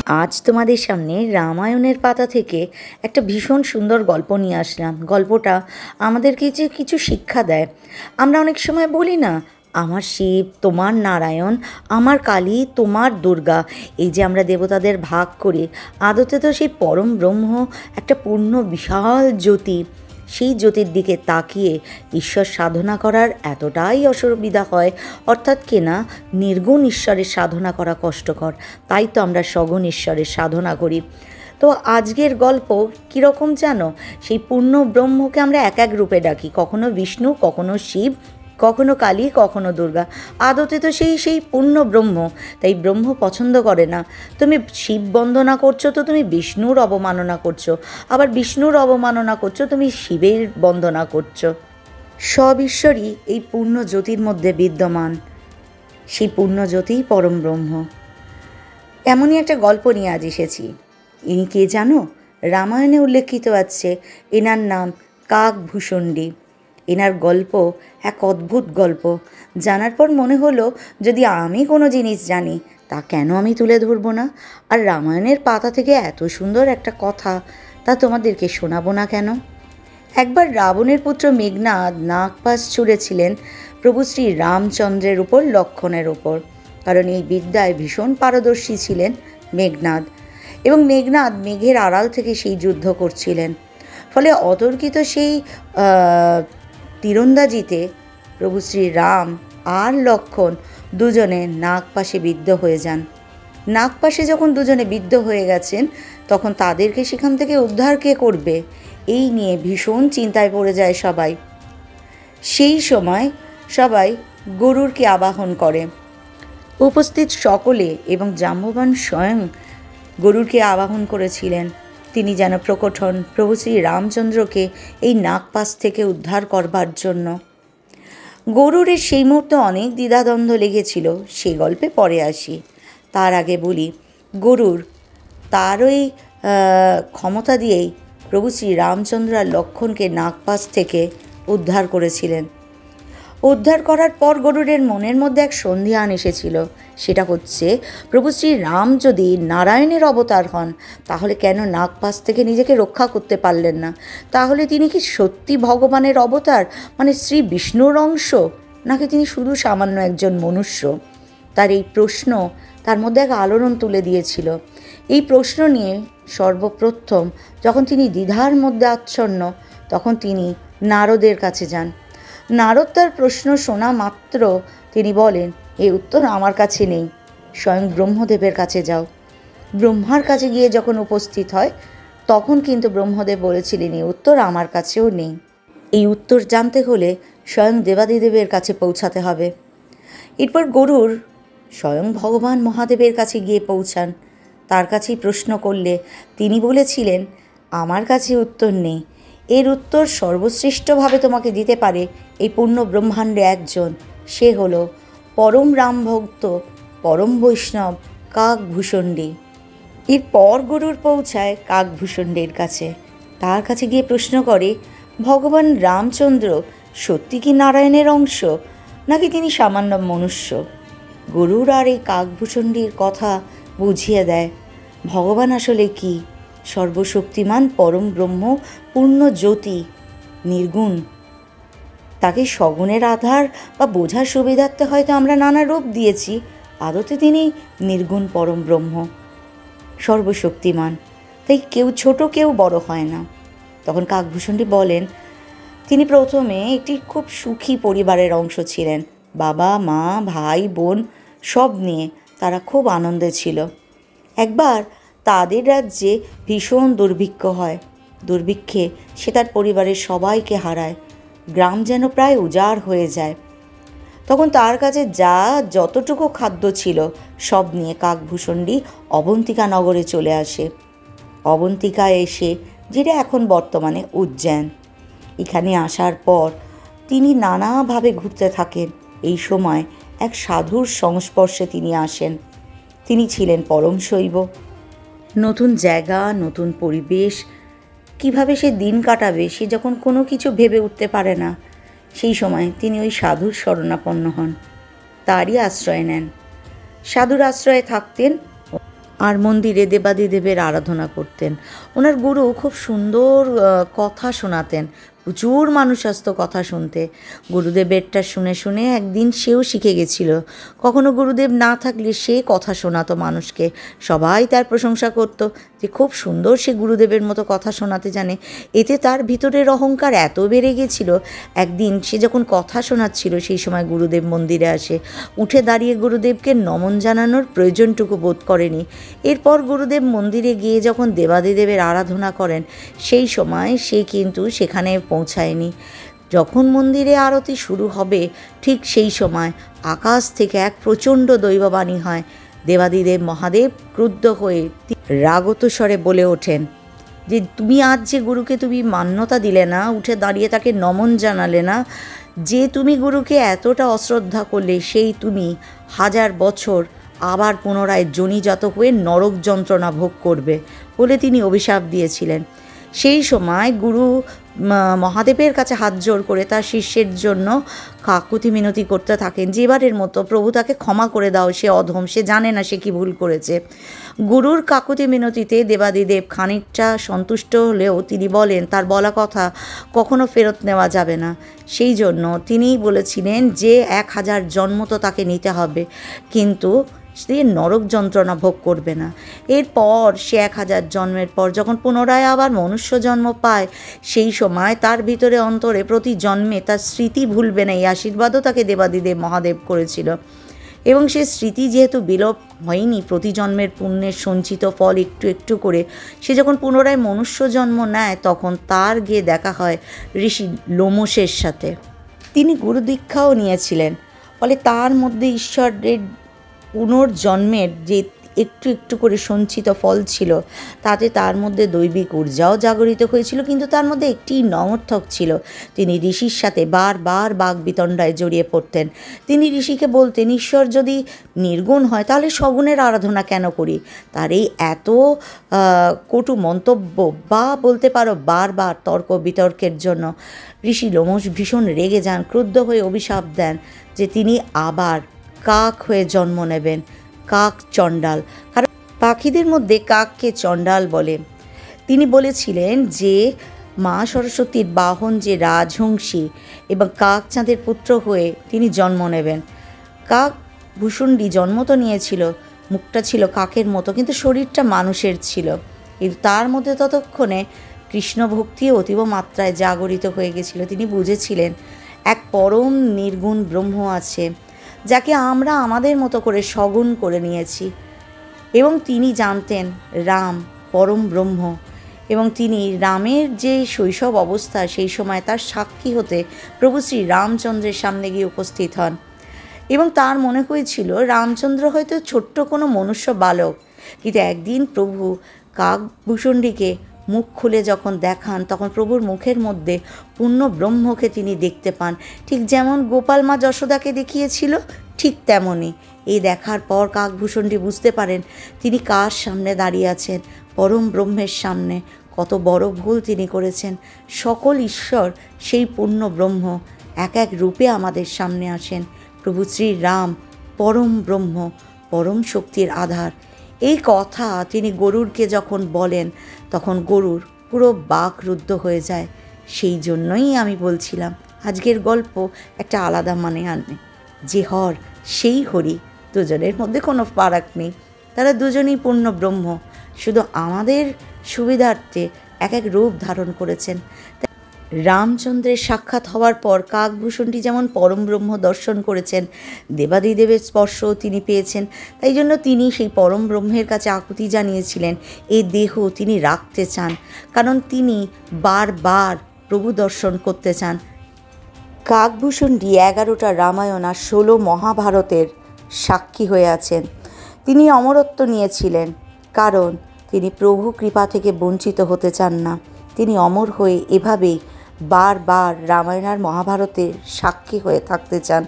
আজ তোমাদের সামনে রামায়ণের পাতা থেকে একটা ভীষণ সুন্দর গল্প নিয়ে আসলাম। গল্পটা আমাদেরকে যে কিছু শিক্ষা দেয়। আমরা অনেক সময় বলি না, আমার শিব, তোমার নারায়ণ, আমার কালী, তোমার দুর্গা। এই যে আমরা দেবতাদের ভাগ করি, আদতে তো সেই পরম ব্রহ্ম একটা পূর্ণ বিশাল জ্যোতি। সেই জ্যোতির দিকে তাকিয়ে ঈশ্বর সাধনা করার এতটাই অসুবিধা হয়, অর্থাৎ কেনা নির্গুণ ঈশ্বরের সাধনা করা কষ্টকর। তাই তো আমরা সগুণ ঈশ্বরের সাধনা করি। তো আজকের গল্প কীরকম জানো? সেই পূর্ণ ব্রহ্মকে আমরা এক এক রূপে ডাকি, কখনো বিষ্ণু, কখনো শিব, কখনো কালী, কখনো দুর্গা। আদতে তো সেই পূর্ণ ব্রহ্ম। তাই ব্রহ্ম পছন্দ করে না তুমি শিব বন্দনা করছো তো তুমি বিষ্ণুর অবমাননা করছো, আবার বিষ্ণুর অবমাননা করছো তুমি শিবের বন্দনা করছো। সব ঈশ্বরই এই পূর্ণ জ্যোতির মধ্যে বিদ্যমান। সেই পূর্ণ জ্যোতিই পরম ব্রহ্ম। এমনই একটা গল্প নিয়ে আজ এসেছি। ইনি কে জানো? রামায়ণে উল্লেখিত আছে, এনার নাম কাকভূষণ্ডী। এনার গল্প এক অদ্ভুত গল্প। জানার পর মনে হলো, যদি আমি কোনো জিনিস জানি তা কেন আমি তুলে ধরবো না? আর রামায়ণের পাতা থেকে এত সুন্দর একটা কথা, তা তোমাদেরকে শোনাবো না কেন? একবার রাবণের পুত্র মেঘনাদ নাগপাশ ছুঁড়েছিলেন প্রভু শ্রী রামচন্দ্রের উপর, লক্ষ্মণের ওপর। কারণ এই বিদ্যায় ভীষণ পারদর্শী ছিলেন মেঘনাদ, এবং মেঘনাদ মেঘের আড়াল থেকে সেই যুদ্ধ করছিলেন। ফলে অতর্কিত সেই তীরন্দাজিতে প্রভু শ্রী রাম আর লক্ষ্মণ দুজনে নাগপাশে বিদ্ধ হয়ে যান। নাগপাশে যখন দুজনে বিদ্ধ হয়ে গেছেন, তখন তাদেরকে সেখান থেকে উদ্ধার কে করবে, এই নিয়ে ভীষণ চিন্তায় পড়ে যায় সবাই। সেই সময় সবাই গরুরকে আবাহন করে। উপস্থিত সকলে এবং জাম্ববান স্বয়ং গরুরকে আবাহন করেছিলেন। তিনি যেন প্রকট হন প্রভু শ্রী রামচন্দ্রকে এই নাগপাশ থেকে উদ্ধার করবার জন্য। গরুরের সেই মুহূর্তে অনেক দ্বিধাদ্বন্দ্ব লেগেছিল, সেই গল্পে পরে আসি। তার আগে বলি, গরুর তার ওই ক্ষমতা দিয়েই প্রভু শ্রী রামচন্দ্র আর লক্ষ্মণকে নাগপাশ থেকে উদ্ধার করেছিলেন। উদ্ধার করার পর গরুরের মনের মধ্যে এক সন্ধিহান এসেছিল। সেটা হচ্ছে, প্রভু শ্রী রাম যদি নারায়ণের অবতার হন, তাহলে কেন নাগপাশ থেকে নিজেকে রক্ষা করতে পারলেন না? তাহলে তিনি কি সত্যি ভগবানের অবতার, মানে শ্রী বিষ্ণুর অংশ, নাকি তিনি শুধু সামান্য একজন মনুষ্য? তার এই প্রশ্ন তার মধ্যে এক আলোড়ন তুলে দিয়েছিল। এই প্রশ্ন নিয়ে সর্বপ্রথম যখন তিনি দ্বিধার মধ্যে আচ্ছন্ন, তখন তিনি নারদের কাছে যান। নারদ তার প্রশ্ন শোনা মাত্র তিনি বলেন, এই উত্তর আমার কাছে নেই, স্বয়ং ব্রহ্মদেবের কাছে যাও। ব্রহ্মার কাছে গিয়ে যখন উপস্থিত হয়, তখন কিন্তু ব্রহ্মদেব বলেছিলেন, এই উত্তর আমার কাছেও নেই। এই উত্তর জানতে হলে স্বয়ং দেবাদিদেবের কাছে পৌঁছাতে হবে। এরপর গরুর স্বয়ং ভগবান মহাদেবের কাছে গিয়ে পৌঁছান। তার কাছেই প্রশ্ন করলে তিনি বলেছিলেন, আমার কাছে উত্তর নেই, এর উত্তর সর্বশ্রেষ্ঠভাবে তোমাকে দিতে পারে এই পূর্ণ ব্রহ্মাণ্ডে একজন। সে হলো পরম রামভক্ত, পরম বৈষ্ণব কাকভূষণ্ডী। এরপর গরুর পৌঁছায় কাকভূষণ্ডীর কাছে। তার কাছে গিয়ে প্রশ্ন করে, ভগবান রামচন্দ্র সত্যি কি নারায়ণের অংশ, নাকি তিনি সামান্য মনুষ্য? গরুর আর এই কাকভূষণ্ডীর কথা বুঝিয়ে দেয় ভগবান আসলে কি। সর্বশক্তিমান পরম ব্রহ্ম, পূর্ণ জ্যোতি, নির্গুণ। তাকে সগুণের আধার বা বোঝার সুবিধার্থে হয়তো আমরা নানা রূপ দিয়েছি, আদতে তিনি নির্গুণ পরম ব্রহ্ম, সর্বশক্তিমান। তাই কেউ ছোট কেউ বড় হয় না। তখন কাকভূষণ্ডী বলেন, তিনি প্রথমে একটি খুব সুখী পরিবারের অংশ ছিলেন। বাবা, মা, ভাই, বোন সব নিয়ে তারা খুব আনন্দে ছিল। একবার তাদের রাজ্যে ভীষণ দুর্ভিক্ষ হয়। দুর্ভিক্ষে সে তার পরিবারের সবাইকে হারায়। গ্রাম যেন প্রায় উজাড় হয়ে যায়। তখন তার কাছে যতটুকু খাদ্য ছিল সব নিয়ে কাকভূষণ্ডী অবন্তিকা নগরে চলে আসে। অবন্তিকায় এসে, যেটা এখন বর্তমানে উজ্জয়ন, এখানে আসার পর তিনি নানাভাবে ঘুরতে থাকেন। এই সময় এক সাধুর সংস্পর্শে তিনি আসেন। তিনি ছিলেন পরম শৈব। নতুন জায়গা, নতুন পরিবেশ, কিভাবে সে দিন কাটাবে সে যখন কোনো কিছু ভেবে উঠতে পারে না, সেই সময় তিনি ওই সাধুর শরণাপন্ন হন, তারই আশ্রয় নেন। সাধুর আশ্রয়ে থাকতেন আর মন্দিরে দেবাদিদেবের আরাধনা করতেন। ওনার গুরু খুব সুন্দর কথা শোনাতেন, প্রচুর মানুষ আসতো কথা শুনতে। গুরুদেবেরটা শুনে শুনে একদিন সেও শিখে গেছিল। কখনো গুরুদেব না থাকলে সে কথা শোনাতো মানুষকে, সবাই তার প্রশংসা করত যে খুব সুন্দর সে গুরুদেবের মতো কথা শোনাতে জানে। এতে তার ভিতরের অহংকার এত বেড়ে গেছিল, একদিন সে যখন কথা শোনাচ্ছিল সেই সময় গুরুদেব মন্দিরে আসে। উঠে দাঁড়িয়ে গুরুদেবকে নমন জানানোর প্রয়োজনটুকু বোধ করেনি। এরপর গুরুদেব মন্দিরে গিয়ে যখন দেবাদিদেবের আরাধনা করেন সেই সময় সে কিন্তু সেখানে পৌঁছায়নি। যখন মন্দিরে আরতি শুরু হবে ঠিক সেই সময় আকাশ থেকে এক প্রচণ্ড দৈববাণী হয়। দেবাদিদেব মহাদেব ক্রুদ্ধ হয়ে রাগত স্বরে বলে ওঠেন যে তুমি আজ যে গুরুকে তুমি মান্যতা দিলে না, উঠে দাঁড়িয়ে তাকে নমন জানালে না, যে তুমি গুরুকে এতটা অশ্রদ্ধা করলে, সেই তুমি 1000 বছর আবার পুনরায় জনিজাত হয়ে নরক যন্ত্রণা ভোগ করবে বলে তিনি অভিশাপ দিয়েছিলেন। সেই সময় গুরু মহাদেবের কাছে হাত জোর করে তার শিষ্যের জন্য কাকুতি মিনতি করতে থাকেন যে এবারের মতো প্রভু তাকে ক্ষমা করে দাও, সে অধম, সে জানে না সে কি ভুল করেছে। গুরুর কাকুতি মিনতিতে দেবাদিদেব খানিকটা সন্তুষ্ট হলেও তিনি বলেন তার বলা কথা কখনো ফেরত নেওয়া যাবে না। সেই জন্য তিনিই বলেছিলেন যে 1000 জন্ম তো তাকে নিতে হবে, কিন্তু সে নরক যন্ত্রণা ভোগ করবে না। এরপর সে 1000 জন্মের পর যখন পুনরায় আবার মনুষ্য জন্ম পায় সেই সময় তার ভিতরে অন্তরে প্রতি জন্মে তার স্মৃতি ভুলবে না এই আশীর্বাদও তাকে দেবাদিদেব মহাদেব করেছিল। এবং সে স্মৃতি যেহেতু বিলোপ হয়নি, প্রতি জন্মের পুণ্যের সঞ্চিত ফল একটু একটু করে সে যখন পুনরায় মনুষ্য জন্ম নেয় তখন তার গিয়ে দেখা হয় ঋষি লোমশের সাথে। তিনি গুরুদীক্ষাও নিয়েছিলেন, ফলে তার মধ্যে ঈশ্বরের পুনর্জন্মের যে একটু একটু করে সঞ্চিত ফল ছিল তাতে তার মধ্যে দৈবিক ঊর্জাও জাগরিত হয়েছিল, কিন্তু তার মধ্যে একটি নমর্থক ছিল। তিনি ঋষির সাথে বারবার বাগবিতণ্ডায় জড়িয়ে পড়তেন। তিনি ঋষিকে বলতেন ঈশ্বর যদি নির্গুণ হয় তাহলে সগুণের আরাধনা কেন করি। তার এই এত কটু মন্তব্য বা বলতে পারো বারবার তর্ক বিতর্কের জন্য ঋষি লোমশ ভীষণ রেগে যান, ক্রুদ্ধ হয়ে অভিশাপ দেন যে তিনি আবার কাক হয়ে জন্ম নেবেন, কাক চণ্ডাল, কারণ পাখিদের মধ্যে কাককে চণ্ডাল বলে। তিনি বলেছিলেন যে মা সরস্বতীর বাহন যে রাজহংসী এবং কাক চাঁদের পুত্র হয়ে তিনি জন্ম নেবেন। কাক ভূষণ্ডী জন্ম তো নিয়েছিল, মুখটা ছিল কাকের মতো কিন্তু শরীরটা মানুষের ছিল, কিন্তু তার মধ্যে ততক্ষণে কৃষ্ণ ভক্তি অতীব মাত্রায় জাগরিত হয়ে গেছিল। তিনি বুঝেছিলেন এক পরম নির্গুণ ব্রহ্ম আছে যাকে আমরা আমাদের মতো করে সগুণ করে নিয়েছি, এবং তিনি জানতেন রাম পরম ব্রহ্ম, এবং তিনি রামের যে শৈশব অবস্থা সেই সময় তার সাক্ষী হতে প্রভু শ্রী রামচন্দ্রের সামনে গিয়ে উপস্থিত হন। এবং তার মনে হয়েছিল রামচন্দ্র হয়তো ছোট্ট কোনো মনুষ্য বালক, কিন্তু একদিন প্রভু কাকভূষণ্ডীকে মুখ খুলে যখন দেখান তখন প্রভুর মুখের মধ্যে পূর্ণ ব্রহ্মকে তিনি দেখতে পান। ঠিক যেমন গোপাল মা যশোদাকে দেখিয়েছিল ঠিক তেমনই। এই দেখার পর কাকভূষণ্ডী বুঝতে পারেন তিনি কার সামনে দাঁড়িয়ে আছেন, পরম ব্রহ্মের সামনে। কত বড় ভুল তিনি করেছেন। সকল ঈশ্বর সেই পূর্ণ ব্রহ্ম এক এক রূপে আমাদের সামনে আসেন। প্রভু শ্রী রাম পরম ব্রহ্ম, পরম শক্তির আধার। এই কথা তিনি গরুরকে যখন বলেন তখন গরুর পুরো বাকরুদ্ধ হয়ে যায়। সেই জন্যই আমি বলছিলাম আজকের গল্প একটা আলাদা মানে আনে, যে হর সেই হরি, দুজনের মধ্যে কোনো ফারাক নেই, তারা দুজনেই পূর্ণ ব্রহ্ম, শুধু আমাদের সুবিধার্থে এক এক রূপ ধারণ করেছেন। রামচন্দ্রের সাক্ষাৎ হওয়ার পর কাকভূষণটি যেমন পরম ব্রহ্ম দর্শন করেছেন, দেবাদিদেবের স্পর্শও তিনি পেয়েছেন, তাই জন্য তিনি সেই পরম ব্রহ্মের কাছে আকুতি জানিয়েছিলেন এই দেহ তিনি রাখতে চান, কারণ তিনি বারবার প্রভু দর্শন করতে চান। কাকভূষণটি 11টা রামায়ণ আর 16 মহাভারতের সাক্ষী হয়ে আছেন। তিনি অমরত্ব নিয়েছিলেন কারণ তিনি প্রভু কৃপা থেকে বঞ্চিত হতে চান না। তিনি অমর হয়ে এভাবেই বারবার রামায়ণ আর মহাভারতের সাক্ষী হয়ে থাকতে চান।